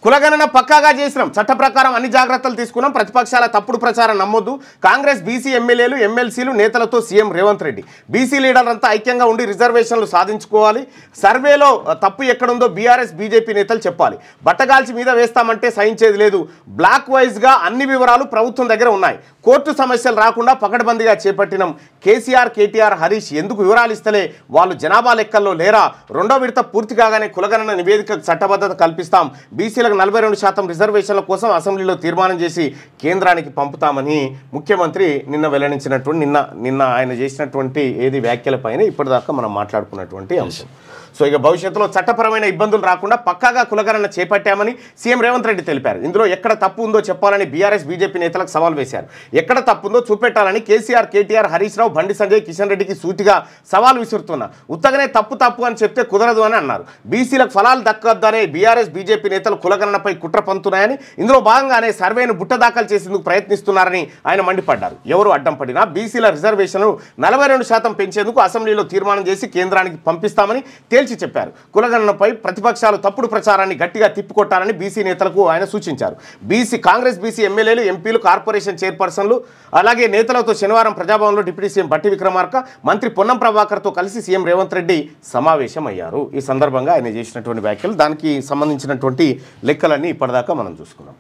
కులగణన పక్కాగా చేసినాం, చట్ట ప్రకారం అన్ని జాగ్రత్తలు తీసుకున్నాం, ప్రతిపక్షాల తప్పుడు ప్రచారం నమ్మొద్దు, కాంగ్రెస్ బీసీ ఎమ్మెల్యేలు ఎమ్మెల్సీలు నేతలతో సీఎం రేవంత్ రెడ్డి, బీసీ లీడర్లంతా ఐక్యంగా ఉండి రిజర్వేషన్లు సాధించుకోవాలి, సర్వేలో తప్పు ఎక్కడుందో బీఆర్ఎస్ బీజేపీ నేతలు చెప్పాలి, బట్టగాల్చి మీద వేస్తామంటే సహించేది లేదు, బ్లాక్ వైజ్గా అన్ని వివరాలు ప్రభుత్వం దగ్గర ఉన్నాయి, కోర్టు సమస్యలు రాకుండా పకడ్బందీగా చేపట్టినాం, కేసీఆర్ కేటీఆర్ హరీష్ ఎందుకు వివరాలు ఇస్తలే, వాళ్ళు జనాభా లెక్కల్లో లేరా, రెండో విడత పూర్తి కాగానే కులగణన నివేదికకు చట్టబద్ధత కల్పిస్తాం, బీసీలకు 42% రిజర్వేషన్ల కోసం అసెంబ్లీలో తీర్మానం చేసి కేంద్రానికి పంపుతామని ముఖ్యమంత్రి నిన్న వెల్లడించినటువంటి నిన్న ఆయన చేసినటువంటి వ్యాఖ్యలపైన ఇప్పటిదాకా మనం మాట్లాడుకున్నటువంటి అంశం. సో ఇక భవిష్యత్తులో చట్టపరమైన ఇబ్బందులు రాకుండా పక్కాగా కులగణన చేపట్టామని సీఎం రేవంత్ రెడ్డి తెలిపారు. ఇందులో ఎక్కడ తప్పు ఉందో చెప్పాలని బీఆర్ఎస్ బీజేపీ నేతలకు సవాల్ వేశారు. ఎక్కడ తప్పు ఉందో చూపెట్టాలని కేసీఆర్ కేటీఆర్ హరీష్ రావు బండి సంజయ్ కిషన్ రెడ్డికి సూటిగా సవాల్ విసురుతున్నారు. ఉత్తగానే తప్పు అని చెప్తే కుదరదు అని అన్నారు. బీసీలకు ఫలాలు దక్కొద్దనే బీఆర్ఎస్ బీజేపీ నేతలు కులగణనపై కుట్ర పంతున్నాయని, ఇందులో భాగంగానే సర్వేను బుట్ట దాఖలు చేసేందుకు ప్రయత్నిస్తున్నారని ఆయన మండిపడ్డారు. ఎవరు అడ్డం పడినా బీసీల రిజర్వేషన్లు 42% పెంచేందుకు అసెంబ్లీలో తీర్మానం చేసి కేంద్రానికి పంపిస్తామని తేల్చి చెప్పారు. కులగణనపై ప్రతిపక్షాలు తప్పుడు ప్రచారాన్ని గట్టిగా తిప్పికొట్టాలని బీసీ నేతలకు ఆయన సూచించారు. కాంగ్రెస్ బీసీ ఎమ్మెల్యేలు ఎంపీలు కార్పొరేషన్ చైర్పర్సన్లు అలాగే నేతలతో శనివారం ప్రజాభవన్లో డిప్యూటీ సీఎం బట్టి విక్రమార్క మంత్రి పొన్నం ప్రభాకర్తో కలిసి సీఎం రేవంత్ రెడ్డి సమావేశమయ్యారు. ఈ సందర్భంగా ఆయన చేసినటువంటి వ్యాఖ్యలు, దానికి సంబంధించినటువంటి లెక్కలన్నీ ఇప్పటిదాకా మనం చూసుకున్నాం.